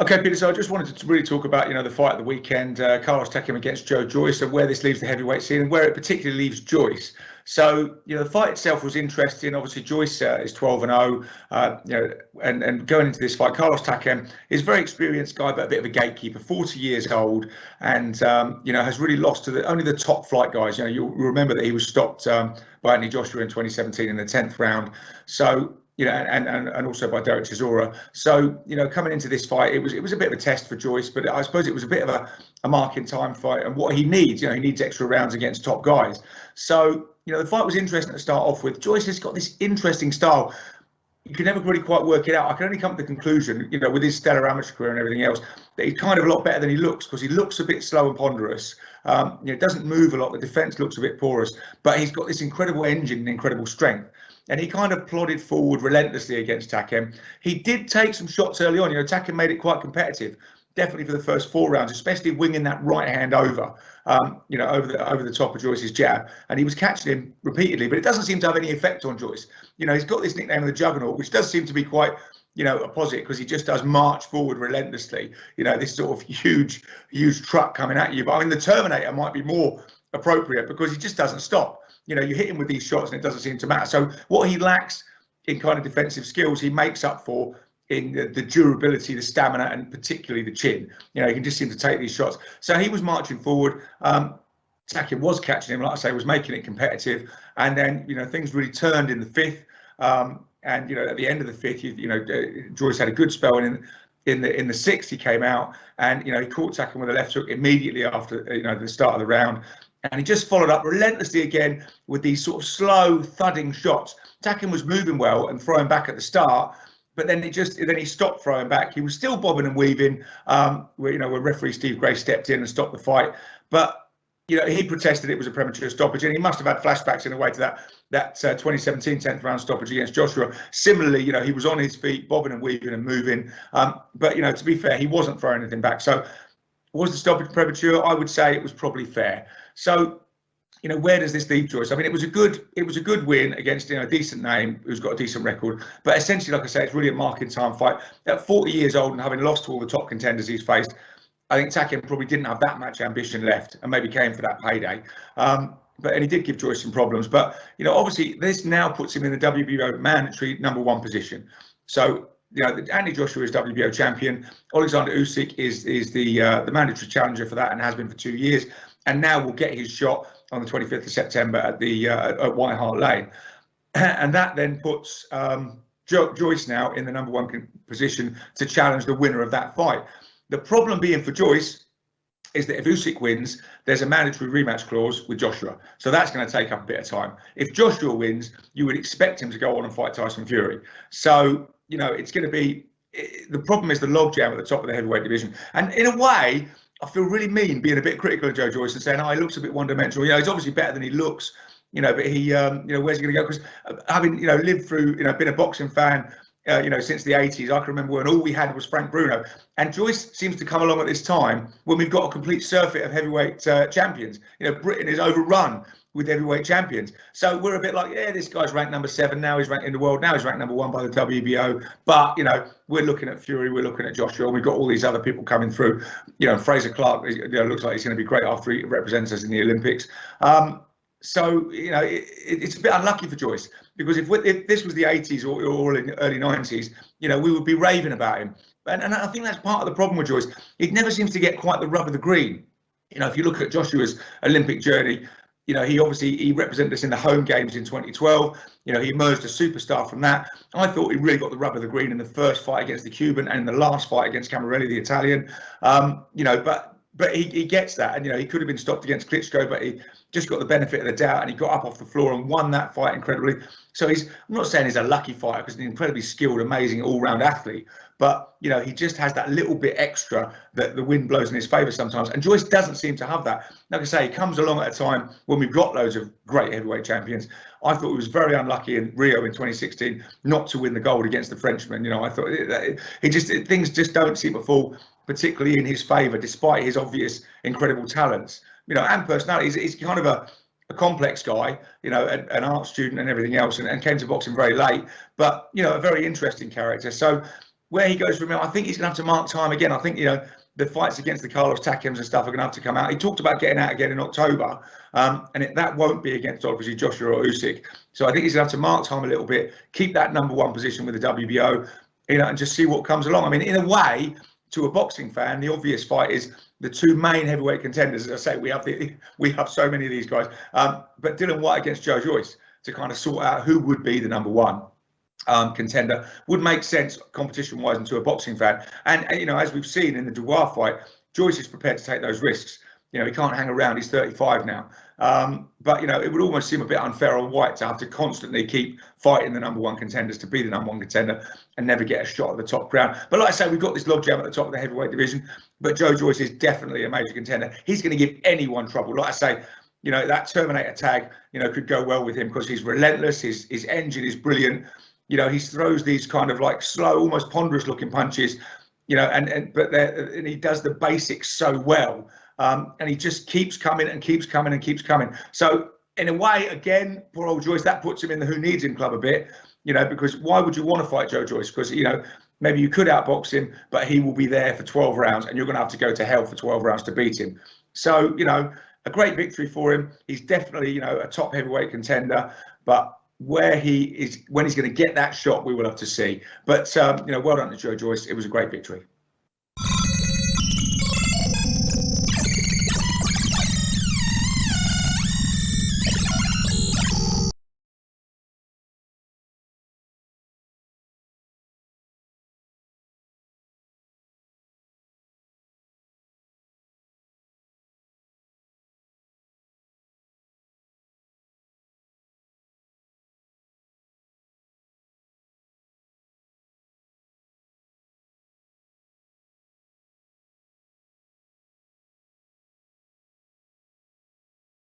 Okay, Peter, so I just wanted to really talk about, the fight of the weekend, Carlos Takam against Joyce, and where this leaves the heavyweight scene and where it particularly leaves Joyce. So, the fight itself was interesting. Obviously, Joyce is 12-0, and going into this fight, Carlos Takam is a very experienced guy, but a bit of a gatekeeper, 40 years old, and, has really lost to only the top flight guys. You'll remember that he was stopped by Anthony Joshua in 2017 in the 10th round. So, and also by Derek Chisora. So, coming into this fight, it was a bit of a test for Joyce, but I suppose it was a bit of a mark in time fight. And what he needs, he needs extra rounds against top guys. So, the fight was interesting to start off with. Joyce has got this interesting style. You can never really quite work it out. I can only come to the conclusion, with his stellar amateur career and everything else, that he's kind of a lot better than he looks, because he looks a bit slow and ponderous. Doesn't move a lot. The defence looks a bit porous, but he's got this incredible engine and incredible strength. And he kind of plodded forward relentlessly against Takam. He did take some shots early on. Takam made it quite competitive, definitely for the first 4 rounds, especially winging that right hand over the top of Joyce's jab. And he was catching him repeatedly, but it doesn't seem to have any effect on Joyce. He's got this nickname of the juggernaut, which does seem to be quite, a positive, because he just does march forward relentlessly. This sort of huge truck coming at you. But I mean, the Terminator might be more appropriate, because he just doesn't stop. You hit him with these shots and it doesn't seem to matter. So what he lacks in kind of defensive skills, he makes up for in the durability, the stamina, and particularly the chin. He can just seem to take these shots. So he was marching forward. Takam was catching him, like I say, was making it competitive. And then, things really turned in the 5th. And, at the end of the 5th, Joyce had a good spell. And in the 6th, he came out and, he caught Takam with a left hook immediately after, the start of the round. And he just followed up relentlessly again with these sort of slow, thudding shots. Takam was moving well and throwing back at the start, but then he stopped throwing back. He was still bobbing and weaving, where referee Steve Gray stepped in and stopped the fight. But he protested it was a premature stoppage, and he must have had flashbacks in a way to that 2017 10th round stoppage against Joshua. Similarly, he was on his feet, bobbing and weaving and moving. But to be fair, he wasn't throwing anything back. So was the stoppage premature? I would say it was probably fair. So, where does this leave Joyce? I mean, it was a good win against a decent name who's got a decent record. But essentially, like I say, it's really a mark in time fight. At 40 years old and having lost to all the top contenders he's faced, I think Takam probably didn't have that much ambition left, and maybe came for that payday. And he did give Joyce some problems. But obviously, this now puts him in the WBO mandatory #1 position. So, Anthony Joshua is WBO champion. Alexander Usyk is the mandatory challenger for that, and has been for 2 years. And now will get his shot on the 25th of September at White Hart Lane. And that then puts Joyce now in the #1 position to challenge the winner of that fight. The problem being for Joyce is that if Usyk wins, there's a mandatory rematch clause with Joshua. So that's going to take up a bit of time. If Joshua wins, you would expect him to go on and fight Tyson Fury. So, it's going to be, the problem is the logjam at the top of the heavyweight division. And in a way, I feel really mean being a bit critical of Joyce and saying, he looks a bit one-dimensional. He's obviously better than he looks, but he, where's he going to go? Because having, lived through, been a boxing fan, since the 80s, I can remember when all we had was Frank Bruno. And Joyce seems to come along at this time when we've got a complete surfeit of heavyweight champions. Britain is overrun with heavyweight champions. So we're a bit like, this guy's ranked #7. Now he's ranked in the world. Now he's ranked #1 by the WBO. But, we're looking at Fury. We're looking at Joshua. We've got all these other people coming through. Fraser Clark, looks like he's going to be great after he represents us in the Olympics. So, it's a bit unlucky for Joyce, because if this was the 80s or in the early 90s, we would be raving about him. And I think that's part of the problem with Joyce. He never seems to get quite the rub of the green. If you look at Joshua's Olympic journey, he represented us in the home games in 2012. He emerged a superstar from that. I thought he really got the rub of the green in the first fight against the Cuban and in the last fight against Camarelli, the Italian. But he gets that. And, he could have been stopped against Klitschko, but he just got the benefit of the doubt, and he got up off the floor and won that fight incredibly. So I'm not saying he's a lucky fighter, because he's an incredibly skilled, amazing all-round athlete. But, he just has that little bit extra that the wind blows in his favour sometimes. And Joyce doesn't seem to have that. Like I say, he comes along at a time when we've got loads of great heavyweight champions. I thought he was very unlucky in Rio in 2016 not to win the gold against the Frenchman. I thought things just don't seem to fall particularly in his favour, despite his obvious incredible talents, and personality. He's kind of a complex guy, an art student and everything else, and came to boxing very late, but, a very interesting character. So where he goes from here, I think he's going to have to mark time again. I think, the fights against the Carlos Takams and stuff are going to have to come out. He talked about getting out again in October, and that won't be against, obviously, Joshua or Usyk. So I think he's going to have to mark time a little bit, keep that #1 position with the WBO, and just see what comes along. I mean, in a way, to a boxing fan, the obvious fight is the two main heavyweight contenders. As I say, we have so many of these guys. But Dylan White against Joe Joyce to kind of sort out who would be the #1 contender would make sense competition-wise and to a boxing fan. And as we've seen in the Dubois fight, Joyce is prepared to take those risks. He can't hang around. He's 35 now. But it would almost seem a bit unfair on White to have to constantly keep fighting the #1 contenders to be the #1 contender and never get a shot at the top ground. But like I say, we've got this logjam at the top of the heavyweight division. But Joe Joyce is definitely a major contender. He's going to give anyone trouble. Like I say, that Terminator tag, could go well with him because he's relentless. His engine is brilliant. He throws these kind of like slow, almost ponderous looking punches, and he does the basics so well. And he just keeps coming and keeps coming and keeps coming. So in a way, again, poor old Joyce, that puts him in the who needs him club a bit, because why would you want to fight Joe Joyce? Because, maybe you could outbox him, but he will be there for 12 rounds and you're going to have to go to hell for 12 rounds to beat him. So, a great victory for him. He's definitely, a top heavyweight contender, but where he is, when he's going to get that shot, we will have to see. But, well done to Joe Joyce. It was a great victory.